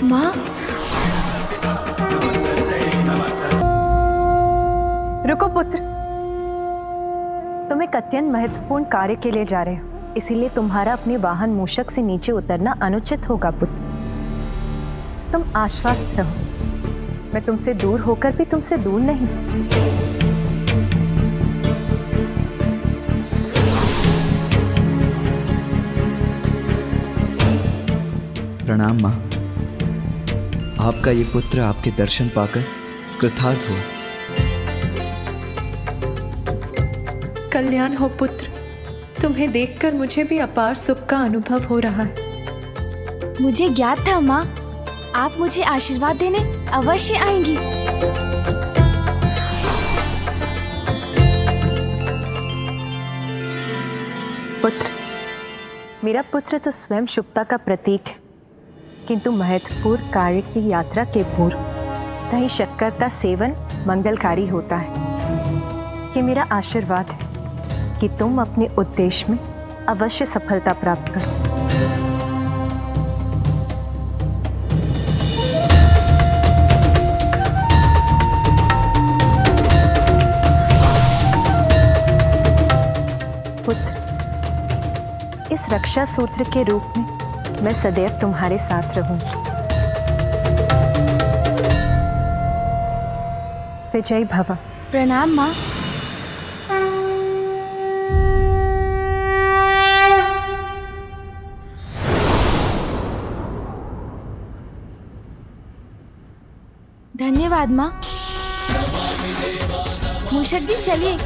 माँ, रुको पुत्र, तुम एक अत्यंत महत्वपूर्ण कार्य के लिए जा रहे हो, इसीलिए तुम्हारा अपने वाहन मूषक से नीचे उतरना अनुचित होगा पुत्र। तुम आश्वस्त रहो, मैं तुमसे दूर होकर भी तुमसे दूर नहीं। प्रणाम माँ। आपका ये पुत्र आपके दर्शन पाकर कृतार्थ हुआ। कल्याण हो पुत्र, तुम्हें देखकर मुझे भी अपार सुख का अनुभव हो रहा है। मुझे ज्ञात था माँ, आप मुझे आशीर्वाद देने अवश्य आएंगी। पुत्र, मेरा पुत्र तो स्वयं शुभता का प्रतीक है, किंतु महत्वपूर्ण कार्य की यात्रा के पूर्व दही शक्कर का सेवन मंगलकारी होता है। ये मेरा आशीर्वाद है कि तुम अपने उद्देश्य में अवश्य सफलता प्राप्त करो। पुत्र, इस रक्षा सूत्र के रूप में मैं सदैव तुम्हारे साथ रहूंगी। विजय भव। प्रणाम माँ। धन्यवाद माँ। मूषक जी चलिए।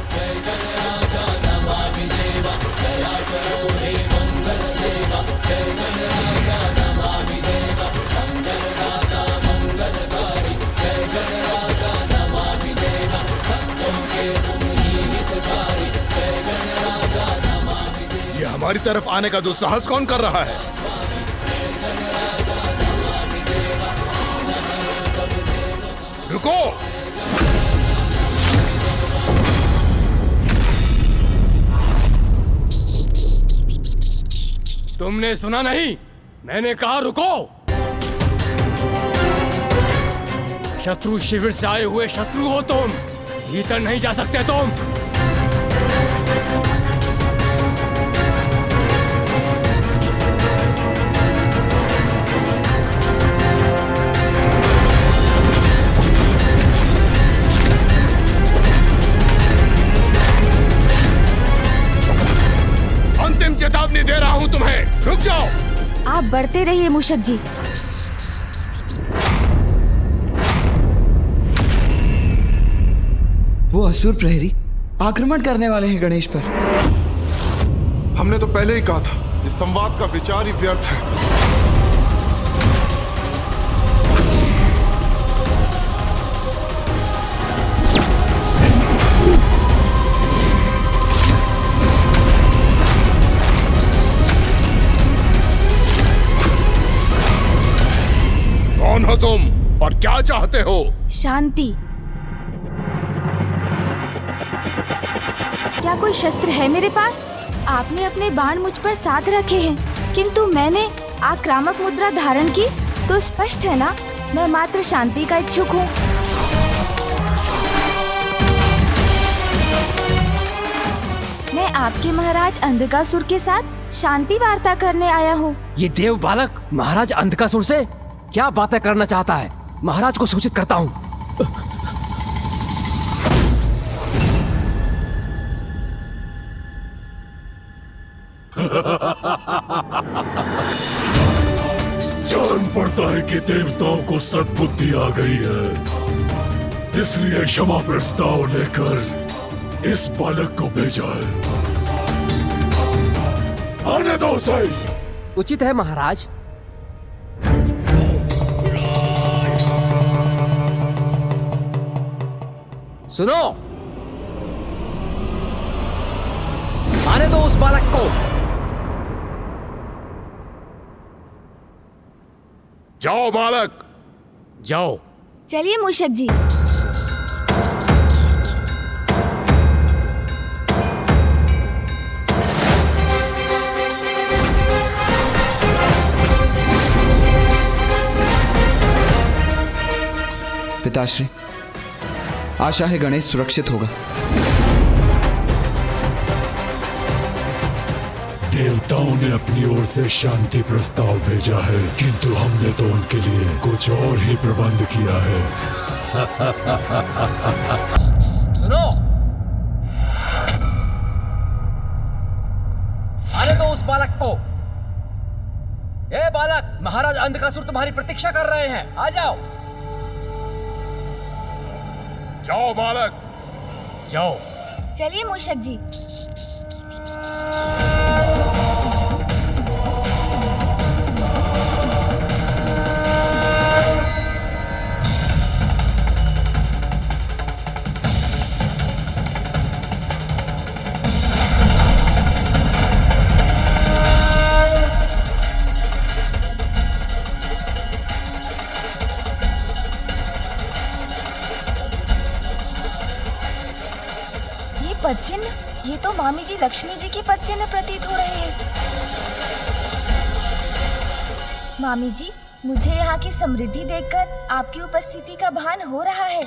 ये हमारी तरफ आने का दुस्साहस कौन कर रहा है? रुको! तुमने सुना नहीं? मैंने कहा रुको! शत्रु शिविर से आए हुए शत्रु हो तुम, भीतर नहीं जा सकते तुम। अंतिम चेतावनी दे रहा हूं तुम्हें, रुक जाओ। आप बढ़ते रहिए मूषक जी। वो असुर प्रहरी आक्रमण करने वाले हैं गणेश पर। हमने तो पहले ही कहा था, इस संवाद का विचार ही व्यर्थ है। कौन हो तुम और क्या चाहते हो? शांति। क्या कोई शस्त्र है मेरे पास? आपने अपने बाण मुझ पर साध रखे हैं, किंतु मैंने आक्रामक मुद्रा धारण की, तो स्पष्ट है ना, मैं मात्र शांति का इच्छुक हूँ। मैं आपके महाराज अंधकासुर के साथ शांति वार्ता करने आया हूँ। ये देव बालक महाराज अंधकासुर से क्या बातें करना चाहता है? महाराज को सूचित करता हूँ। जान पड़ता है कि देवताओं को सद्बुद्धि आ गई है, इसलिए क्षमा प्रस्ताव लेकर इस बालक को भेजा है। आने दो उसे। उचित है महाराज। सुनो, आने दो उस बालक को। जाओ बालक। जाओ। चलिए मूषक जी। पिताश्री, आशा है गणेश सुरक्षित होगा। देवताओं ने अपनी ओर से शांति प्रस्ताव भेजा है, किंतु हमने तो उनके लिए कुछ और ही प्रबंध किया है। सुनो, आने दो उस बालक को। ए बालक, महाराज अंधकासुर तुम्हारी प्रतीक्षा कर रहे हैं, आ जाओ। जाओ बालक। जाओ। चलिए मूषक जी। पदचिन्ह, ये तो मामी जी लक्ष्मी जी के पदचिन्ह प्रतीत हो रहे हैं। मामी जी, मुझे यहाँ की समृद्धि देखकर आपकी उपस्थिति का भान हो रहा है।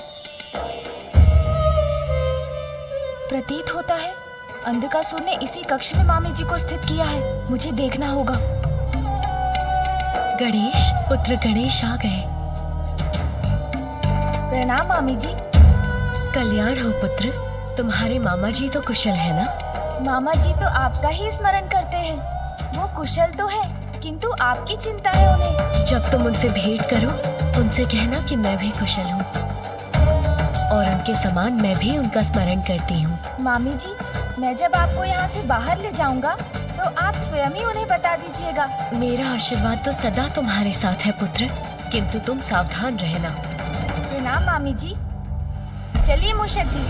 प्रतीत होता है अंधकासुर ने इसी कक्ष में मामी जी को स्थित किया है। मुझे देखना होगा। गणेश, पुत्र गणेश आ गए। प्रणाम मामी जी। कल्याण हो पुत्र। तुम्हारे मामा जी तो कुशल है ना? मामा जी तो आपका ही स्मरण करते हैं। वो कुशल तो है, किंतु आपकी चिंता है उन्हें। जब तुम उनसे भेंट करो, उनसे कहना कि मैं भी कुशल हूँ और उनके समान मैं भी उनका स्मरण करती हूँ। मामी जी, मैं जब आपको यहाँ से बाहर ले जाऊंगा तो आप स्वयं ही उन्हें बता दीजिएगा। मेरा आशीर्वाद तो सदा तुम्हारे साथ है पुत्र, किंतु तुम सावधान रहना। प्रणाम मामी जी। चलिए मूषक जी।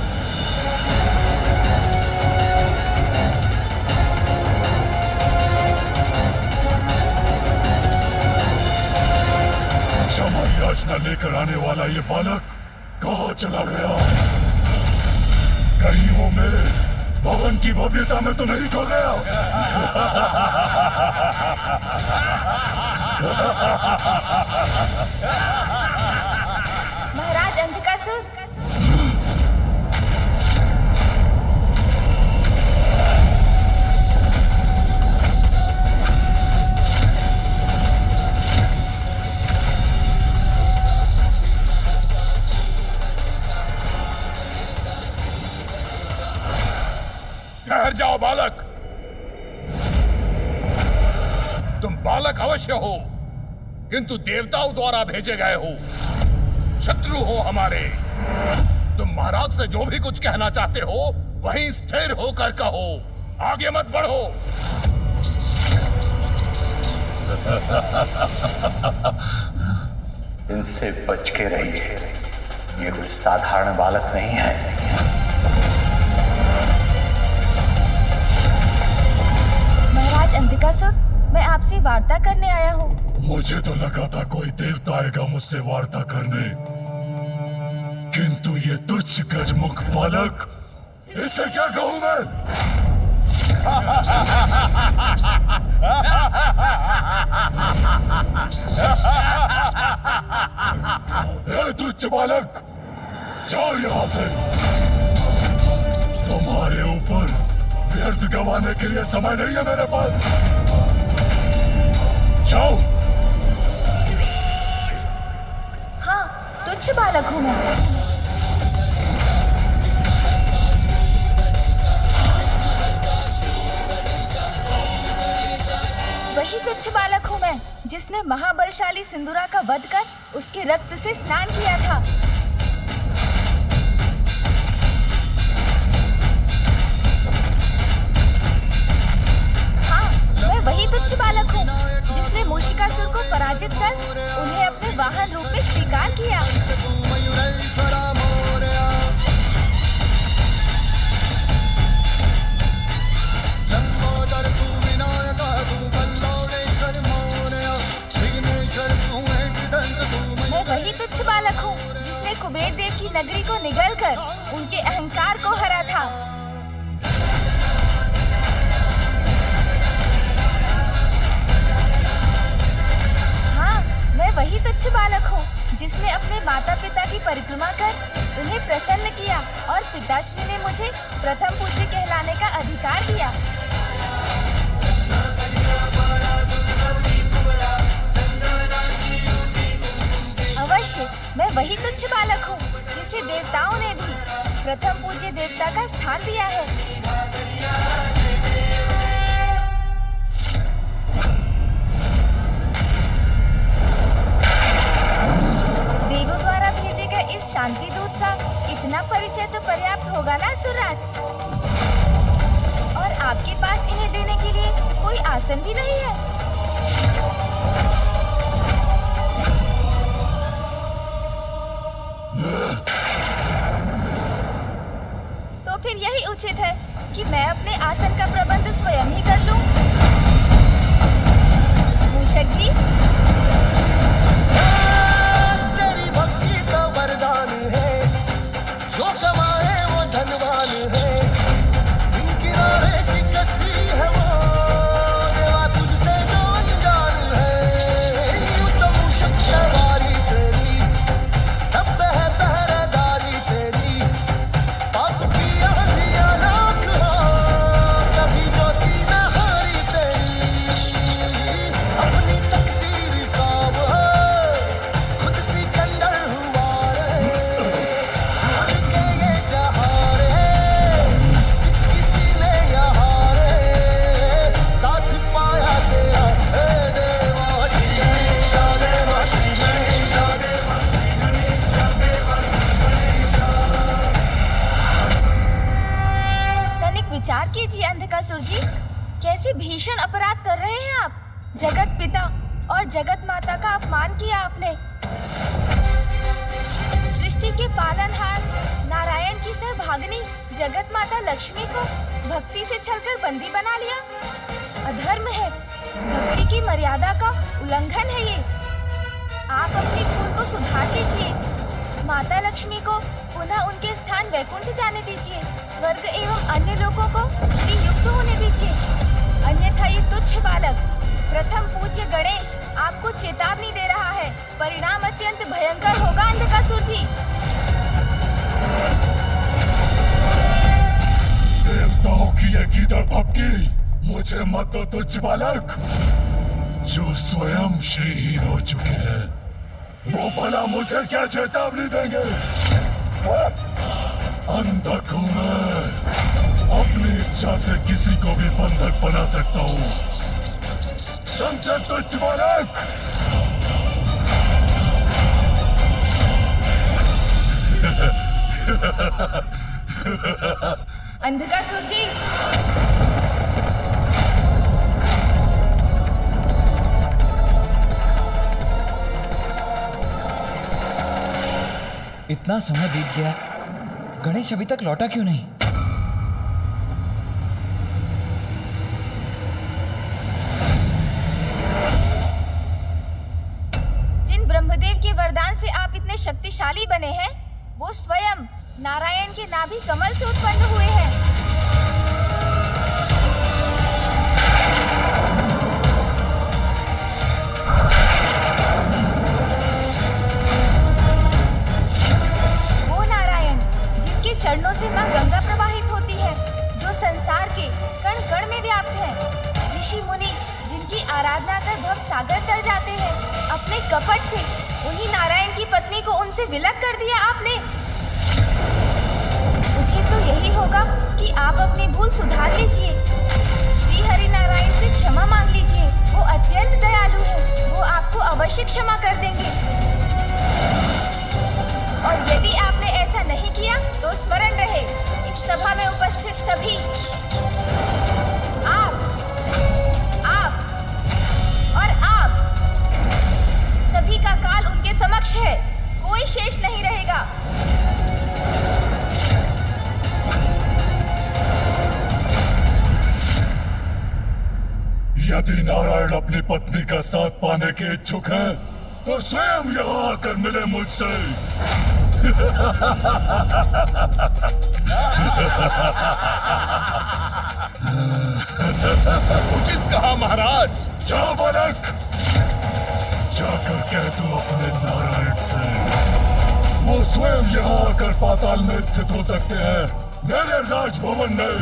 क्षमा याचना लेकर आने वाला ये बालक कहाँ चला गया? कहीं वो मेरे भवन की भव्यता में तो नहीं खो गया? महाराज अंधकासुर, ठहर जाओ बालक। तुम बालक अवश्य हो, किंतु देवताओं द्वारा भेजे गए हो, शत्रु हो हमारे। तुम महाराज से जो भी कुछ कहना चाहते हो वहीं स्थिर होकर कहो, आगे मत बढ़ो। इनसे बच के रहिए, ये कोई साधारण बालक नहीं है। महाराज अंधकासुर, मैं आपसे वार्ता करने आया हूँ। मुझे तो लगा था कोई देवता आएगा मुझसे वार्ता करने, किंतु ये तुच्छ गजमुख बालक, इसे क्या कहूं मैं? ए तुच्छ बालक, जाओ यहां से। तुम्हारे ऊपर व्यर्थ गंवाने के लिए समय नहीं है मेरे पास। जाओ। हाँ, तुच्छ बालक हूँ मैं। वही तुच्छ बालक हूँ मैं, जिसने महाबलशाली सिंदूरा का वध कर उसके रक्त से स्नान किया था। हाँ, मैं वही तुच्छ बालक हूँ, जिसने मूषिकासुर को पराजित कर उन्हें अपने वाहन रूप में स्वीकार किया। विघ्नेश्वर तू है नगरी को निगलकर उनके अहंकार को हरा था। हाँ, मैं वही तुच्छ बालक हूँ जिसने अपने माता पिता की परिक्रमा कर उन्हें प्रसन्न किया और पिताश्री ने मुझे प्रथम पूज्य कहलाने का अधिकार दिया। अवश्य मैं वही तुच्छ बालक हूँ जिसे देवताओं ने भी प्रथम पूज्य देवता का स्थान दिया है। देवों द्वारा भेजे गए इस शांति दूत का इतना परिचय तो पर्याप्त होगा ना सुरराज? और आपके पास इन्हें देने के लिए कोई आसन भी नहीं है। तो फिर यही उचित है कि मैं अपने आसन का प्रबंध स्वयं ही कर लूं। मूषक जी, तेरी भक्ति का वरदान है, जो कमाए वो धनवान है, इन किनारे की कश्ती है वो, देवा तुझसे जो अनजान है। यूं तो मूषक सवारी तेरी, सब पे है पहरेदारी तेरी, पाप की आंधियां लाख हो, कभी ज्योति न हारी तेरी। अपनी तकदीर का वो खुद सिकंदर हुआ रे, उड़ के ये जहां रे, जिसकी सीने यहाँ रे, साथ पाया तेरा हे देवा। जाने वाशी नहीं जाने तनिक विचार कीजिए अंधकासुर जी, कैसे भीषण अपराध कर रहे हैं आप। जगत पिता और जगत माता का अपमान किया आपने। सृष्टि के पालनहार नारायण की सहभागिनी जगत माता लक्ष्मी को भक्ति से छलकर बंदी बना लिया। अधर्म है, भक्ति की मर्यादा का उल्लंघन है ये। आप अपनी भूल को सुधार लीजिए। माता लक्ष्मी को पुनः उनके स्थान वैकुंठ जाने दीजिए। स्वर्ग एवं अन्य लोगों को श्री युक्त होने दीजिए, अन्यथा ये तुच्छ बालक प्रथम पूज्य गणेश आपको चेतावनी दे रहा है। परिणाम अत्यंत भयंकर होगा अंधकासुर जी। देवताओं की ये गीदड़ भपकी मुझे मत दो तुच्छ बालक, जो स्वयं श्रीहीन हो चुके हैं, वो भला मुझे क्या चेतावनी देंगे? अंधक हूं मैं, अपनी इच्छा से किसी को भी बंधक बना सकता हूँ। समझे तुच्छ बालक? अंधकासुर जी, इतना समय बीत गया, गणेश अभी तक लौटा क्यों नहीं? जिन ब्रह्मदेव के वरदान से आप इतने शक्तिशाली बने हैं, वो स्वयं नारायण के नाभि कमल से उत्पन्न हुए हैं। वो नारायण जिनके चरणों से मां गंगा प्रवाहित होती है, जो संसार के कण कण में व्याप्त है। ऋषि मुनि जिनकी आराधना कर भव सागर तर जाते हैं, अपने कपट से उन्हीं नारायण की पत्नी को उनसे विलग कर दिया आपने। उचित तो यही होगा कि आप अपनी भूल सुधार लीजिए। श्री हरि नारायण से क्षमा मांग लीजिए, वो अत्यंत दयालु है, वो आपको अवश्य क्षमा कर देंगे। और यदि आपने ऐसा नहीं किया तो स्मरण रहे, इस सभा में उपस्थित सभी, आप और आप सभी का काल उनके समक्ष है, कोई शेष नहीं रहेगा। यदि नारायण अपनी पत्नी का साथ पाने के इच्छुक है, तो स्वयं यहाँ आकर मिले मुझसे। उचित कहा महाराज। जा बालक, जाकर कह दो अपने नारायण से वो स्वयं यहाँ आकर पाताल में स्थित हो सकते हैं, मेरे राजभवन में।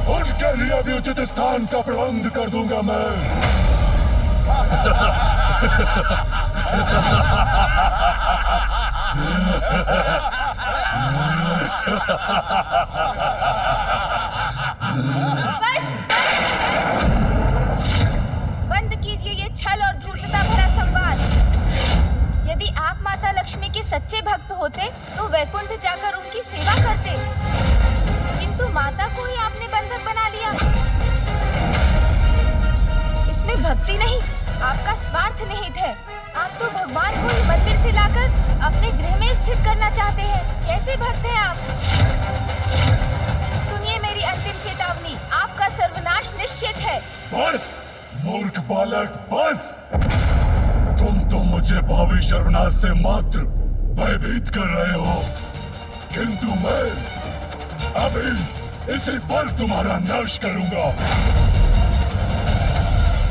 उनके लिए भी उचित स्थान का प्रबंध कर दूंगा मैं। बस बंद कीजिए ये छल और धूर्तता भरा संवाद। यदि आप माता लक्ष्मी के सच्चे भक्त होते तो वैकुंठ जाकर उनकी सेवा करते, किंतु माता को ही आपने बंधक बना लिया। इसमें भक्ति नहीं, आपका स्वार्थ निहित है। आप तो भगवान को ही मंदिर से लाकर अपने गृह में स्थित करना चाहते हैं। कैसे भक्त हैं आप? सुनिए मेरी अंतिम चेतावनी, आपका सर्वनाश निश्चित है। बस मूर्ख बालक, बस। तुम तो मुझे भावी सर्वनाश से मात्र भयभीत कर रहे हो, किंतु मैं अभी इसी पर तुम्हारा नाश करूंगा।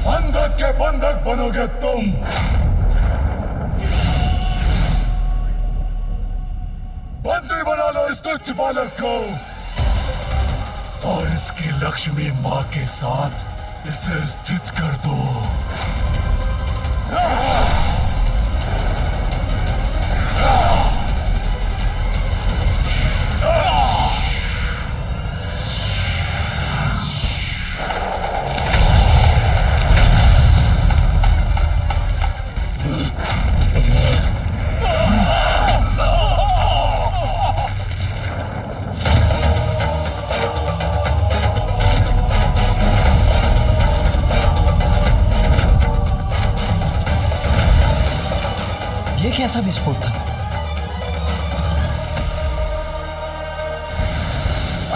बंधक के बंधक बनोगे तुम। बंदी बना लो इस तुच्छ बालक को और इसकी लक्ष्मी माँ के साथ इसे स्थित कर दो। ये कैसा विस्फोट था?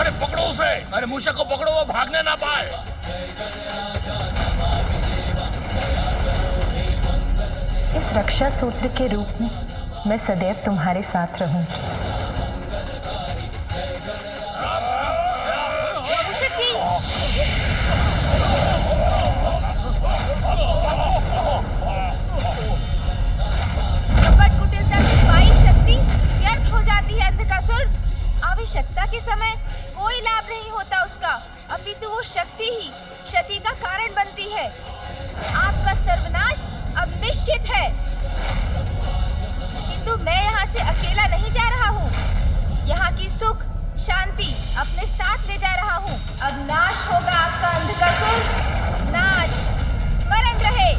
अरे पकड़ो उसे, अरे मूषक को पकड़ो, वो भागने ना पाए। इस रक्षा सूत्र के रूप में मैं सदैव तुम्हारे साथ रहूंगी। मूषक जी, कपट कुटिलता की पाई शक्ति व्यर्थ हो जाती है अंधकासुर। आवश्यकता के समय कोई लाभ नहीं होता उसका, अपितु वो शक्ति ही क्षति का कारण बनती है। आपका सर्वनाश अब निश्चित है, किंतु मैं यहाँ से अकेला नहीं जा रहा हूँ। यहाँ की सुख शांति अपने साथ ले जा रहा हूँ। अब नाश होगा आपका अंधकासुर, नाश। स्मरण रहे।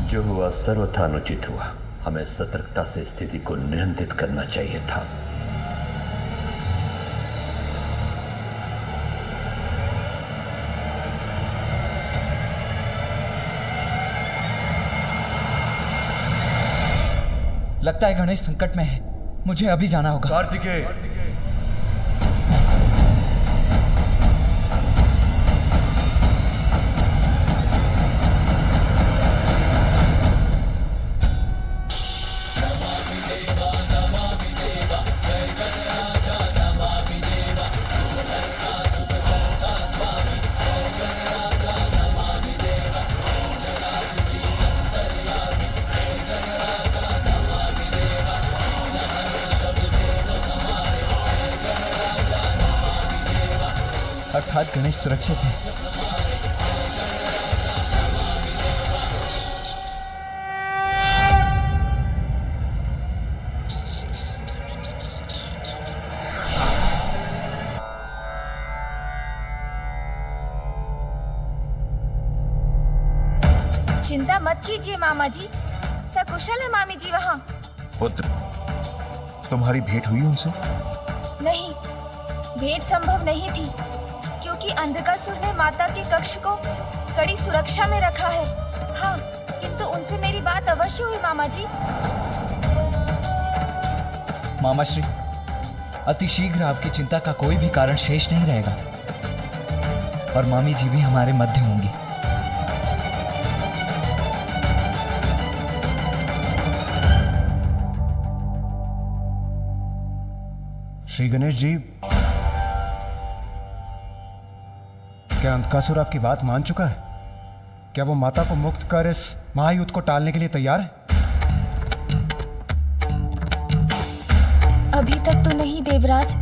जो हुआ सर्वथा अनुचित हुआ। हमें सतर्कता से स्थिति को नियंत्रित करना चाहिए था। लगता है गणेश संकट में है, मुझे अभी जाना होगा। कार्तिकेय, अर्थात गणेश सुरक्षित है। चिंता मत कीजिए मामा जी, सकुशल है मामी जी वहाँ। पुत्र, तुम्हारी भेंट हुई उनसे? नहीं, भेंट संभव नहीं थी, क्योंकि अंधकासुर ने माता के कक्ष को कड़ी सुरक्षा में रखा है। हाँ, किंतु उनसे मेरी बात अवश्य हुई मामा जी। मामा श्री, अति शीघ्र आपकी चिंता का कोई भी कारण शेष नहीं रहेगा और मामी जी भी हमारे मध्य होंगी। श्री गणेश जी, क्या अंधकासुर आपकी बात मान चुका है? क्या वो माता को मुक्त कर इस महायुद्ध को टालने के लिए तैयार है? अभी तक तो नहीं देवराज।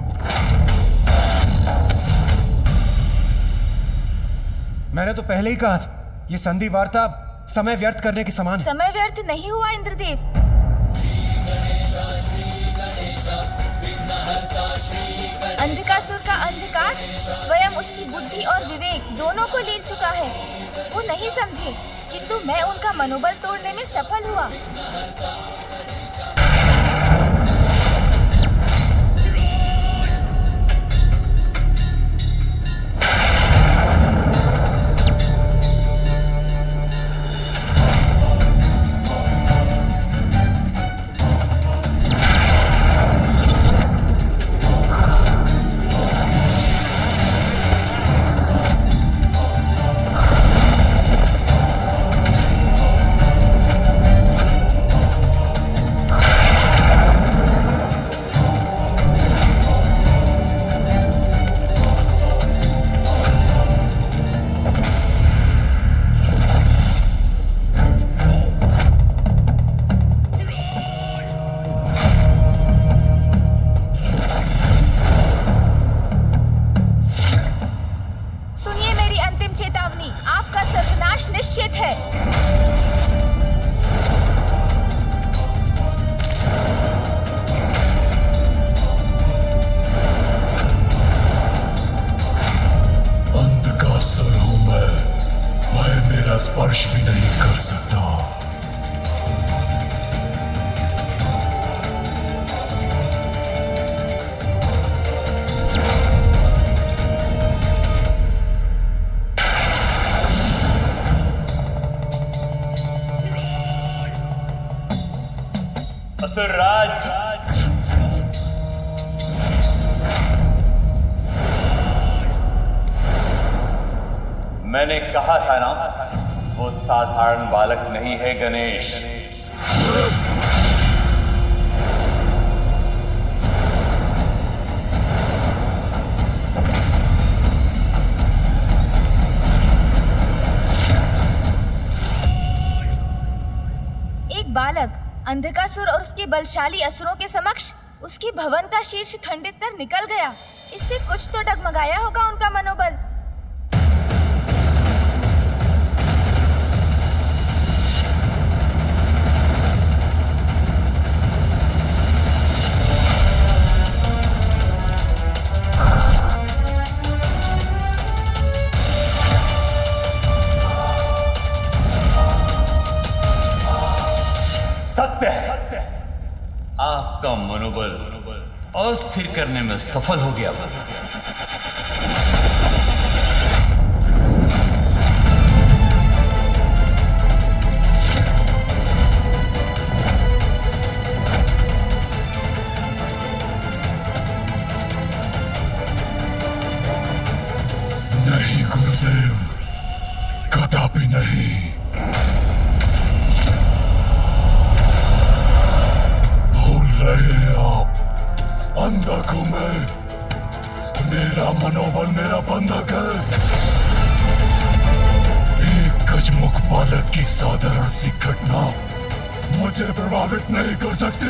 मैंने तो पहले ही कहा था, ये संधि वार्ता समय व्यर्थ करने के समान है। समय व्यर्थ नहीं हुआ इंद्रदेव। अंधकासुर का अंधकार स्वयं उसकी बुद्धि और विवेक दोनों को ले चुका है। वो नहीं समझे, किंतु मैं उनका मनोबल तोड़ने में सफल हुआ। आपका सर्वनाश निश्चित है। अंधकासुर हूं मैं, वह मेरा स्पर्श भी नहीं कर सकता। असुरराज, मैंने कहा था ना, वो साधारण बालक नहीं है गणेश। एक बालक अंधकासुर और उसके बलशाली असुरों के समक्ष उसके भवन का शीर्ष खंडित कर निकल गया। इससे कुछ तो डगमगाया होगा उनका मनोबल। सत्य है, आपका मनोबल अस्थिर करने में सफल हो गया। नहीं गुरुदेव, कदापि नहीं। रहे आप, अंधक हूं मैं, मेरा मनोबल मेरा बंधक है। एक गजमुख बालक की साधारण सी घटना मुझे प्रभावित नहीं कर सकती।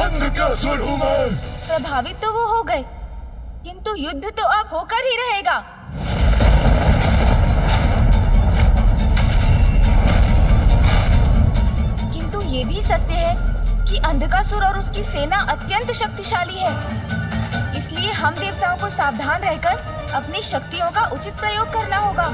अंधकासुर हूं मैं। प्रभावित तो वो हो गए, किंतु युद्ध तो अब होकर ही रहेगा। ये भी सत्य है कि अंधकासुर और उसकी सेना अत्यंत शक्तिशाली है। इसलिए हम देवताओं को सावधान रहकर अपनी शक्तियों का उचित प्रयोग करना होगा।